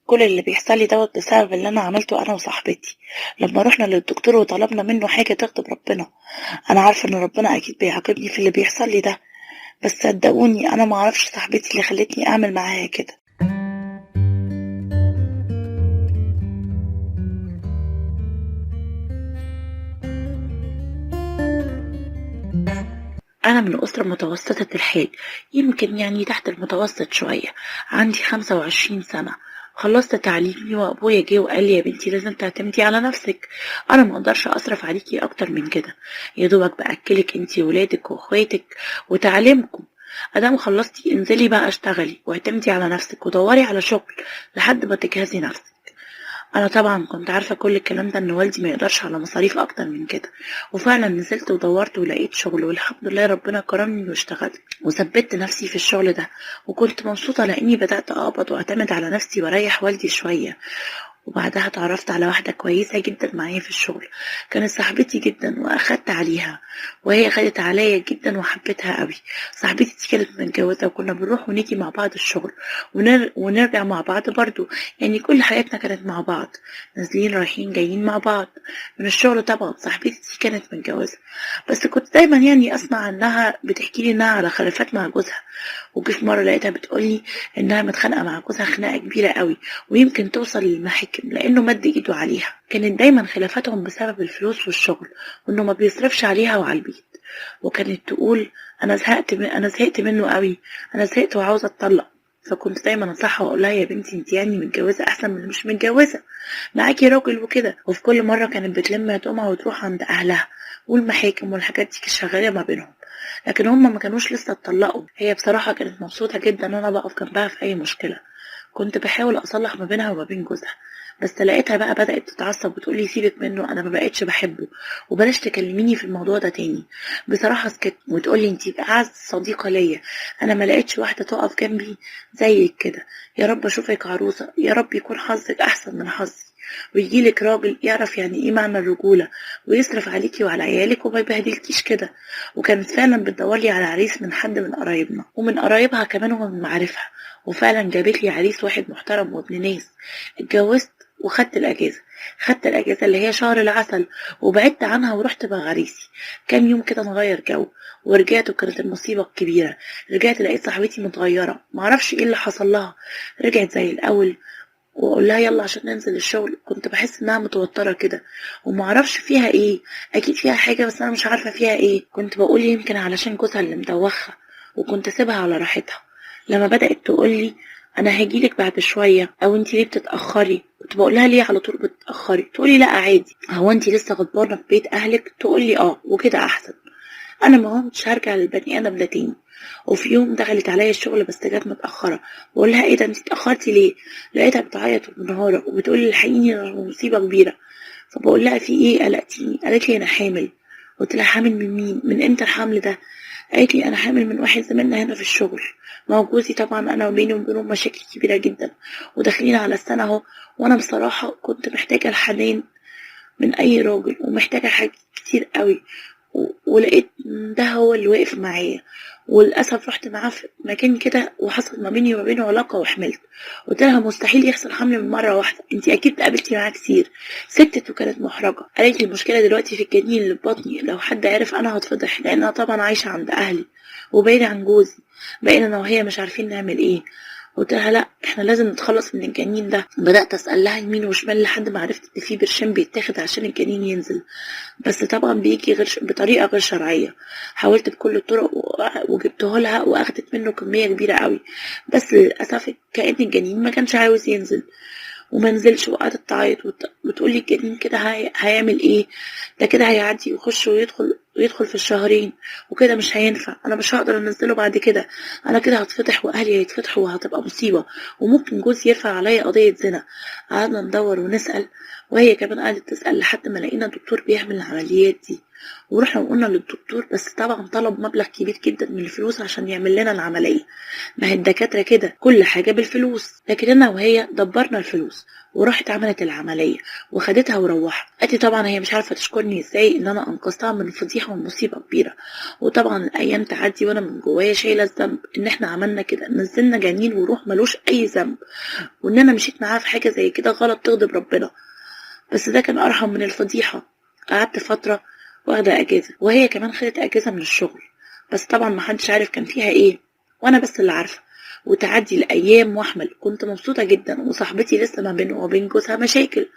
كل اللي بيحصل لي دوت بسبب اللي انا عملته انا وصاحبتي لما رحنا للدكتور وطلبنا منه حاجة تغضب ربنا. انا عارفة ان ربنا اكيد بيعاقبني في اللي بيحصل لي ده، بس صدقوني انا ما اعرفش صاحبتي اللي خلتني اعمل معاها كده. أنا من أسرة متوسطة الحال، يمكن يعني تحت المتوسط شوية. عندي 25 سنة، خلصت تعليمي وأبويا جه وقال لي يا بنتي لازم تعتمدي على نفسك. أنا ما أقدرش أصرف عليكي أكتر من كده، يا دوبك بأكلك انتي وولادك وأخواتك وتعليمكم. أدام خلصتي انزلي بقى اشتغلي واعتمدي على نفسك ودوري على شغل لحد ما تجهزي نفسك. انا طبعا كنت عارفه كل الكلام ده ان والدي ما يقدرش على مصاريف اكتر من كده، وفعلا نزلت ودورت ولقيت شغل والحمد لله ربنا كرمني واشتغلت وثبت نفسي في الشغل ده، وكنت مبسوطه لاني بدات اقبض واعتمد على نفسي واريح والدي شويه. وبعدها اتعرفت على واحدة كويسة جدا معايا في الشغل، كانت صاحبتي جدا واخدت عليها، وهي خدت عليا جدا وحبيتها قوي. صاحبتي دي كانت متجوزة وكنا بنروح ونيجي مع بعض الشغل ونرجع مع بعض برضو، يعني كل حياتنا كانت مع بعض، نازلين رايحين جايين مع بعض من الشغل. طبعا صاحبتي دي كانت متجوزة، بس كنت دايما يعني اسمع عنها بتحكي لي انها على خلافات مع جوزها، وجي في مرة لقيتها بتقولي انها متخانقة مع جوزها خناقة كبيرة قوي ويمكن توصل للمحاكم لأنه مد إيده عليها. كانت دايما خلافاتهم بسبب الفلوس والشغل، وإنه ما بيصرفش عليها وعلى البيت. وكانت تقول أنا زهقت منه قوي، أنا زهقت وعاوزة أتطلق. فكنت دايما انصحها واقول لها يا بنتي انت يعني متجوزه احسن من اللي مش متجوزه، معاكي راجل وكده. وفي كل مره كانت بتلم هدومها وتروح عند اهلها، والمحاكم والحاجات دي كانت شغاله ما بينهم، لكن هم ما كانوش لسه اتطلقوا. هي بصراحه كانت مبسوطه جدا ان انا بقف جنبها في اي مشكله. كنت بحاول اصلح ما بينها وما بين جوزها، بس لقيتها بقى بدأت تتعصب وتقولي سيبك منه انا ما بقتش بحبه، وبلاش تكلميني في الموضوع ده تاني. بصراحة سكت وتقولي انتي اعز صديقة ليا، انا ما لقيتش واحدة تقف جنبي زيك كده. يا رب اشوفك عروسة، يا رب يكون حظك احسن من حظي، ويجيلك راجل يعرف يعني ايه معنى الرجولة، ويصرف عليكي وعلى عيالك وما يبهدلكيش كده. وكانت فعلا بتدورلي على عريس من حد من قرايبنا ومن قرايبها كمان ومن معارفها، وفعلا جابت لي عريس واحد محترم وابن ناس. اتجوزت وخدت الاجازه، خدت الاجازه اللي هي شهر العسل، وبعدت عنها ورحت مع عريسي. كام يوم كده نغير جو ورجعت، وكانت المصيبه الكبيره. رجعت لقيت صاحبتي متغيره، معرفش ايه اللي حصل لها، رجعت زي الاول. واقول لها يلا عشان ننزل الشغل كنت بحس انها متوتره كده ومعرفش فيها ايه، اكيد فيها حاجه بس انا مش عارفه فيها ايه. كنت بقول يمكن علشان جوزها اللي مدوخها، وكنت سيبها على راحتها. لما بدات تقولي انا هجيلك بعد شويه او انتي ليه بتتاخري، كنت بقول لها ليه على طول بتتاخري، تقولي لا عادي، هو انتي لسه غضبانه في بيت اهلك، تقولي اه وكده احسن. انا ما كنتش هرجع للبني ادم ده تاني. وفي يوم دخلت عليا الشغل بس جت متاخره، بقول لها ايه ده انت اتاخرتي ليه؟ لقيتها بتعيط ومنهاره وبتقولي الحقيني أنا مصيبه كبيره. فبقول لها في ايه قلقتيني؟ قالت لي انا حامل. قلت لها حامل من مين؟ من امتى الحمل ده؟ قالت لي انا حامل من واحد زميلنا هنا في الشغل. ما هو جوزي طبعا انا وبيني وبينه مشاكل كبيره جدا وداخلين على السنه اهو، وانا بصراحه كنت محتاجه الحنان من اي راجل ومحتاجة حاجات كتير قوي، ولقيت ده هو اللي واقف معايا. وللأسف رحت معاه في مكان كده وحصل ما بيني وما بينه علاقة وحملت. قلت لها مستحيل يحصل حمل من مرة واحدة، انتي اكيد قابلتي معاه كتير. سكتت وكانت محرجة، قالت لي المشكلة دلوقتي في الجنين اللي في بطني، لو حد عرف انا هتفضح لان انا طبعا عايشة عند اهلي وبعيدة عن جوزي، بقينا انا وهي مش عارفين نعمل ايه. قلت لها لا احنا لازم نتخلص من الجنين ده. بدأت اسأل لها يمين وشمال لحد ما عرفت ان في برشام بيتاخد عشان الجنين ينزل، بس طبعا بيجي بطريقة غير شرعية. حاولت بكل الطرق وجبته لها واخدت منه كمية كبيرة قوي، بس للأسف كأن الجنين ما كانش عاوز ينزل وما نزلش. وقعدت تعيط وتقولي الجنين كده هيعمل ايه؟ ده كده هيعدي ويخش ويدخل في الشهرين وكده مش هينفع، انا مش هقدر انزله بعد كده، انا كده هتفتح واهلي هيتفتحوا وهتبقى مصيبة، وممكن جوزي يرفع عليا قضية زنا. قعدنا ندور ونسأل وهي كمان قعدت تسأل لحد ما لقينا دكتور بيعمل العمليات دي. ورحنا وقلنا للدكتور، بس طبعا طلب مبلغ كبير جدا من الفلوس عشان يعمل لنا العملية. ما هي الدكاترة كده كل حاجة بالفلوس، لكن انا وهي دبرنا الفلوس وراحت عملت العملية وخدتها وروحت. قالت طبعا هي مش عارفة تشكرني ازاي ان انا انقذتها من فضيحة ومصيبة كبيرة. وطبعا الايام تعدي وانا من جوايا شايلة الذنب ان احنا عملنا كده، نزلنا جنين وروح ملوش اي ذنب، وان انا مشيت معاها في حاجة زي كده غلط تغضب ربنا. بس ده كان ارحم من الفضيحة. قعدت فترة واخدة اجازة، وهي كمان خدت اجازة من الشغل، بس طبعا محدش عارف كان فيها ايه، وانا بس اللي عارفة. وتعدي الايام واحمل، كنت مبسوطة جدا، وصاحبتي لسه ما بينه وبين جوزها مشاكل،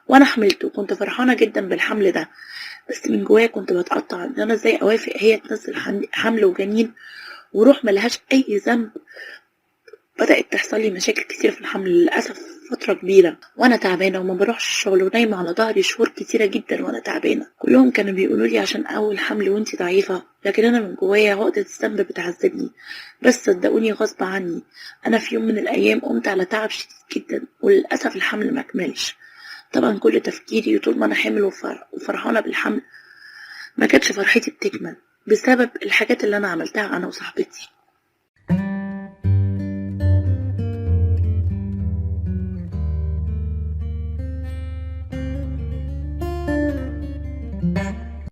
وانا حملت وكنت فرحانة جدا بالحمل ده. بس من جوايا كنت بتقطع ان انا ازاي اوافق هي تنزل حمل وجنين وروح ملهاش اي ذنب. بدأت تحصل لي مشاكل كتير في الحمل للأسف فترة كبيرة، وأنا تعبانة وما بروحش الشغل ونايمة على ظهري شهور كتيرة جدا وأنا تعبانة. كلهم كانوا بيقولوا لي عشان أول حمل وأنتي ضعيفة، لكن أنا من جوايا عقدة الذنب بتعذبني. بس صدقوني غصب عني، أنا في يوم من الأيام قمت على تعب شديد جدا، وللأسف الحمل ما كملش. طبعا كل تفكيري طول ما أنا حامل وفرحانة بالحمل، ما كانتش فرحتي بتكمل بسبب الحاجات اللي أنا عملتها أنا وصاحبتي.